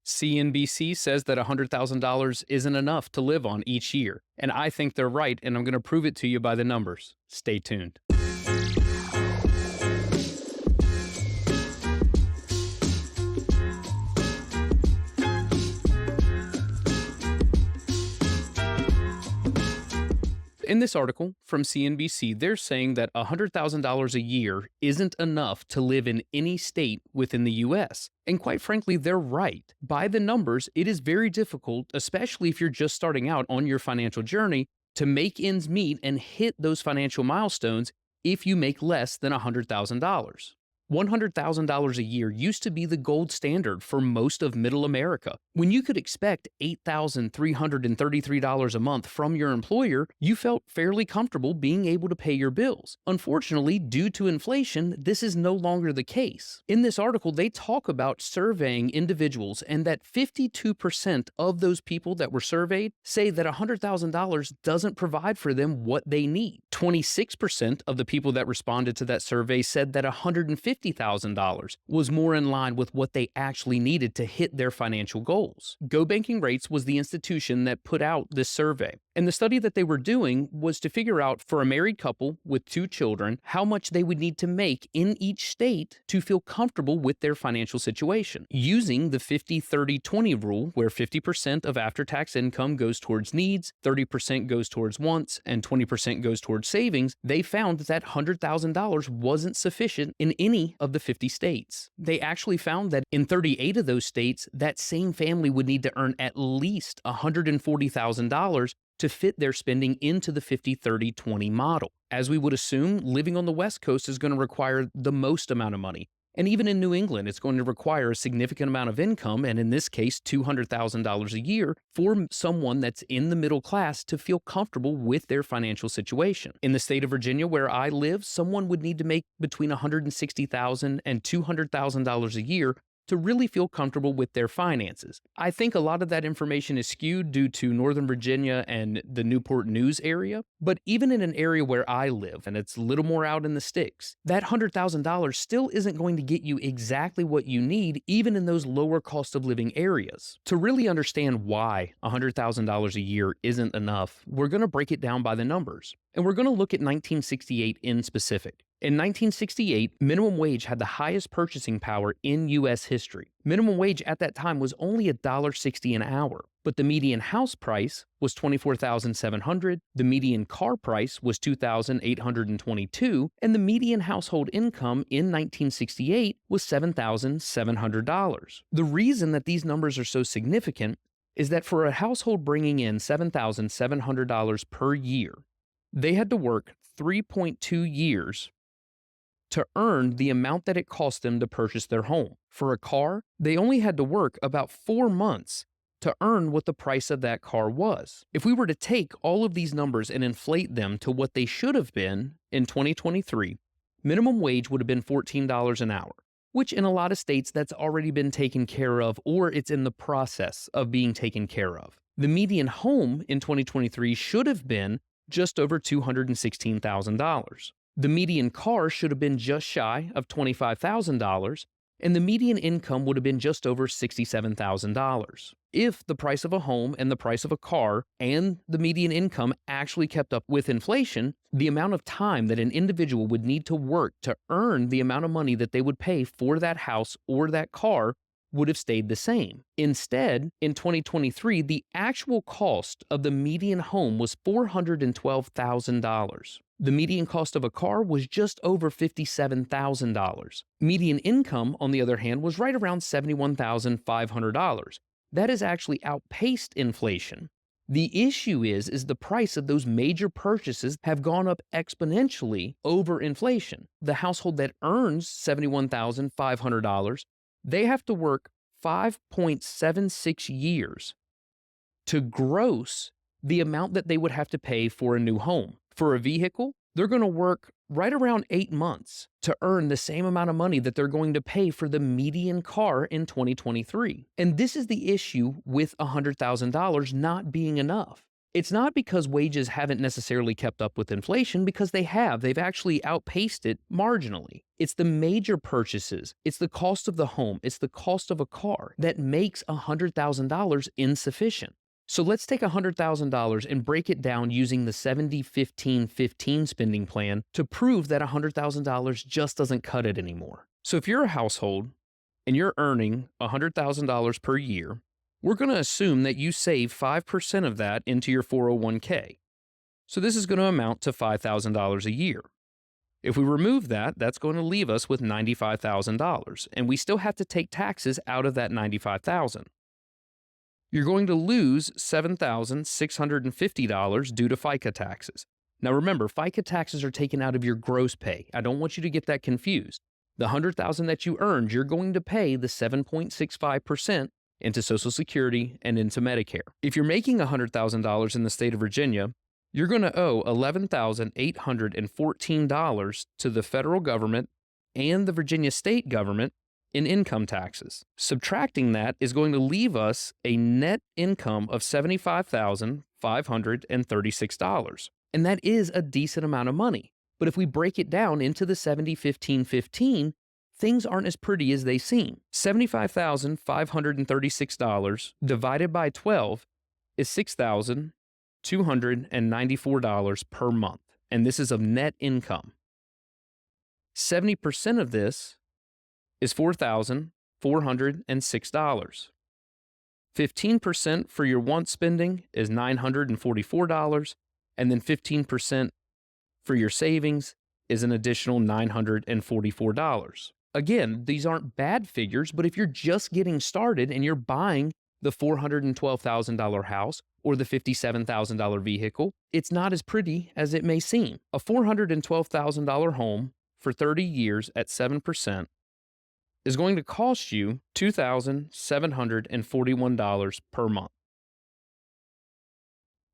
CNBC says that $100,000 isn't enough to live on each year, and I think they're right, and I'm going to prove it to you by the numbers. Stay tuned. In this article from CNBC, they're saying that $100,000 a year isn't enough to live in any state within the U.S. And quite frankly, they're right. By the numbers, it is very difficult, especially if you're just starting out on your financial journey, to make ends meet and hit those financial milestones if you make less than $100,000. $100,000 a year used to be the gold standard for most of Middle America. When you could expect $8,333 a month from your employer, you felt fairly comfortable being able to pay your bills. Unfortunately, due to inflation, this is no longer the case. In this article, they talk about surveying individuals and that 52% of those people that were surveyed say that $100,000 doesn't provide for them what they need. 26% of the people that responded to that survey said that $150,000 was more in line with what they actually needed to hit their financial goals. Go Banking Rates was the institution that put out this survey. And the study that they were doing was to figure out for a married couple with 2 children how much they would need to make in each state to feel comfortable with their financial situation. Using the 50-30-20 rule, where 50% of after-tax income goes towards needs, 30% goes towards wants, and 20% goes towards savings, they found that $100,000 wasn't sufficient in any of the 50 states. They actually found that in 38 of those states, that same family would need to earn at least $140,000 to fit their spending into the 50-30-20 model. As we would assume, living on the West Coast is going to require the most amount of money. And even in New England, it's going to require a significant amount of income, and in this case, $200,000 a year, for someone that's in the middle class to feel comfortable with their financial situation. In the state of Virginia, where I live, someone would need to make between $160,000 and $200,000 a year to really feel comfortable with their finances. I think a lot of that information is skewed due to Northern Virginia and the Newport News area, but even in an area where I live, and it's a little more out in the sticks, that $100,000 still isn't going to get you exactly what you need, even in those lower cost of living areas. To really understand why $100,000 a year isn't enough, we're going to break it down by the numbers. And we're going to look at 1968 in specific. In 1968, minimum wage had the highest purchasing power in U.S. history. Minimum wage at that time was only $1.60 an hour, but the median house price was $24,700, the median car price was $2,822, and the median household income in 1968 was $7,700. The reason that these numbers are so significant is that for a household bringing in $7,700 per year, they had to work 3.2 years to earn the amount that it cost them to purchase their home. For a car, they only had to work about 4 months to earn what the price of that car was. If we were to take all of these numbers and inflate them to what they should have been in 2023, minimum wage would have been $14 an hour, which in a lot of states that's already been taken care of, or it's in the process of being taken care of. The median home in 2023 should have been just over $216,000. The median car should have been just shy of $25,000, and the median income would have been just over $67,000. If the price of a home and the price of a car and the median income actually kept up with inflation, the amount of time that an individual would need to work to earn the amount of money that they would pay for that house or that car would have stayed the same. Instead, in 2023, the actual cost of the median home was $412,000. The median cost of a car was just over $57,000. Median income, on the other hand, was right around $71,500. That has actually outpaced inflation. The issue is the price of those major purchases have gone up exponentially over inflation. The household that earns $71,500, they have to work 5.76 years to gross the amount that they would have to pay for a new home. For a vehicle, they're going to work right around 8 months to earn the same amount of money that they're going to pay for the median car in 2023. And this is the issue with $100,000 not being enough. It's not because wages haven't necessarily kept up with inflation, because they have. They've actually outpaced it marginally. It's the major purchases, it's the cost of the home, it's the cost of a car that makes $100,000 insufficient. So let's take $100,000 and break it down using the 70-15-15 spending plan to prove that $100,000 just doesn't cut it anymore. So if you're a household and you're earning $100,000 per year, we're going to assume that you save 5% of that into your 401k. So this is going to amount to $5,000 a year. If we remove that, that's going to leave us with $95,000, and we still have to take taxes out of that $95,000. You're going to lose $7,650 due to FICA taxes. Now remember, FICA taxes are taken out of your gross pay. I don't want you to get that confused. The $100,000 that you earned, you're going to pay the 7.65% into Social Security and into Medicare. If you're making $100,000 in the state of Virginia, you're going to owe $11,814 to the federal government and the Virginia state government in income taxes. Subtracting that is going to leave us a net income of $75,536. And that is a decent amount of money. But if we break it down into the 70-15-15, things aren't as pretty as they seem. $75,536 divided by 12 is $6,294 per month. And this is of net income. 70% of this is $4,406. 15% for your want spending is $944, and then 15% for your savings is an additional $944. Again, these aren't bad figures, but if you're just getting started and you're buying the $412,000 house or the $57,000 vehicle, it's not as pretty as it may seem. A $412,000 home for 30 years at 7% is going to cost you $2,741 per month.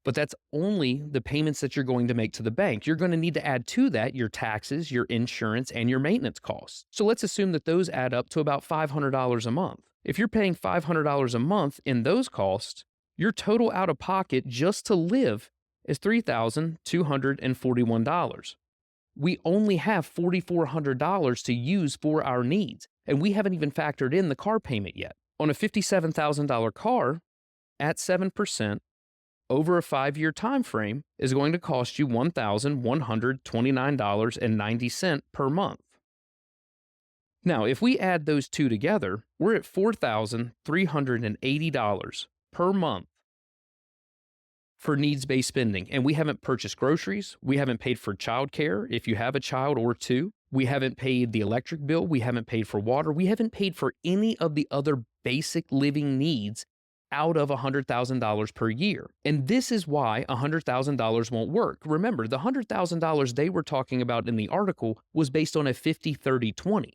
But that's only the payments that you're going to make to the bank. You're going to need to add to that your taxes, your insurance, and your maintenance costs. So let's assume that those add up to about $500 a month. If you're paying $500 a month in those costs, your total out of pocket just to live is $3,241. We only have $4,400 to use for our needs, and we haven't even factored in the car payment yet. On a $57,000 car, at 7%, over a 5-year time frame, is going to cost you $1,129.90 per month. Now, if we add those two together, we're at $4,380 per month for needs-based spending. And we haven't purchased groceries. We haven't paid for childcare if you have a child or two. We haven't paid the electric bill. We haven't paid for water. We haven't paid for any of the other basic living needs out of $100,000 per year. And this is why $100,000 won't work. Remember, the $100,000 they were talking about in the article was based on a 50-30-20.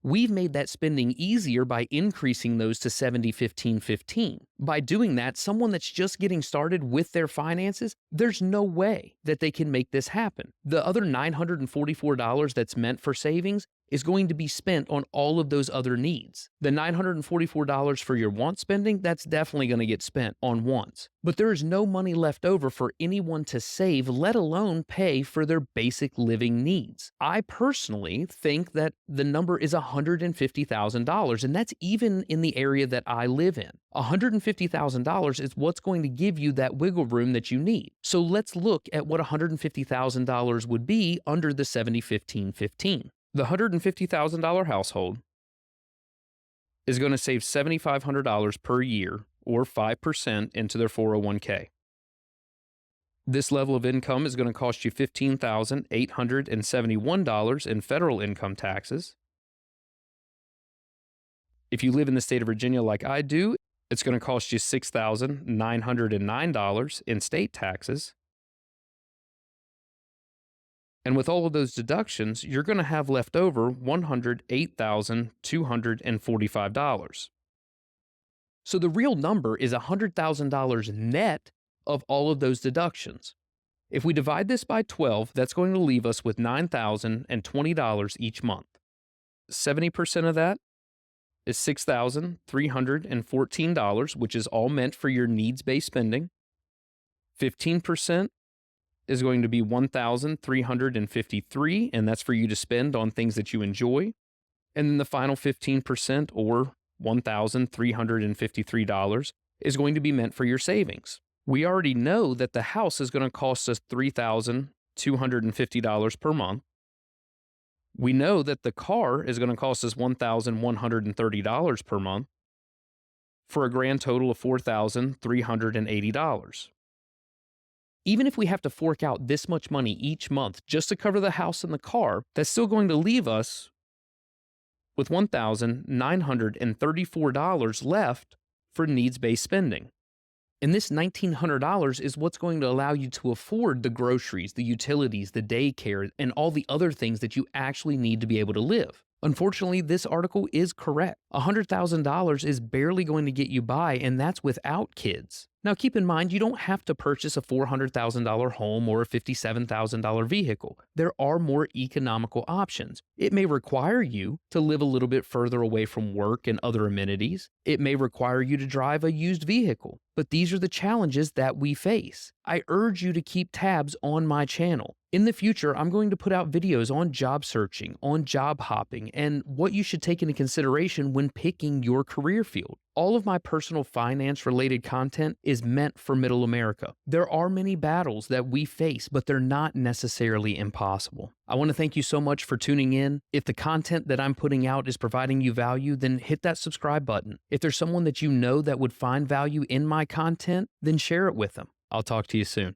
We've made that spending easier by increasing those to 70-15-15. By doing that, someone that's just getting started with their finances, there's no way that they can make this happen. The other $944 that's meant for savings is going to be spent on all of those other needs. The $944 for your want spending, that's definitely going to get spent on wants. But there is no money left over for anyone to save, let alone pay for their basic living needs. I personally think that the number is $150,000, and that's even in the area that I live in. $150,000 is what's going to give you that wiggle room that you need. So let's look at what $150,000 would be under the 70-15-15. The $150,000 household is going to save $7,500 per year, or 5%, into their 401k. This level of income is going to cost you $15,871 in federal income taxes. If you live in the state of Virginia like I do, it's going to cost you $6,909 in state taxes. And with all of those deductions, you're going to have left over $108,245. So the real number is $100,000 net of all of those deductions. If we divide this by 12, that's going to leave us with $9,020 each month. 70% of that is $6,314, which is all meant for your needs-based spending. 15% is going to be $1,353, and that's for you to spend on things that you enjoy. And then the final 15%, or $1,353, is going to be meant for your savings. We already know that the house is going to cost us $3,250 per month. We know that the car is going to cost us $1,130 per month for a grand total of $4,380. Even if we have to fork out this much money each month just to cover the house and the car, that's still going to leave us with $1,934 left for needs-based spending. And this $1,900 is what's going to allow you to afford the groceries, the utilities, the daycare, and all the other things that you actually need to be able to live. Unfortunately, this article is correct. $100,000 is barely going to get you by, and that's without kids. Now, keep in mind, you don't have to purchase a $400,000 home or a $57,000 vehicle. There are more economical options. It may require you to live a little bit further away from work and other amenities. It may require you to drive a used vehicle. But these are the challenges that we face. I urge you to keep tabs on my channel. In the future, I'm going to put out videos on job searching, on job hopping, and what you should take into consideration when picking your career field. All of my personal finance-related content is meant for Middle America. There are many battles that we face, but they're not necessarily impossible. I want to thank you so much for tuning in. If the content that I'm putting out is providing you value, then hit that subscribe button. If there's someone that you know that would find value in my content, then share it with them. I'll talk to you soon.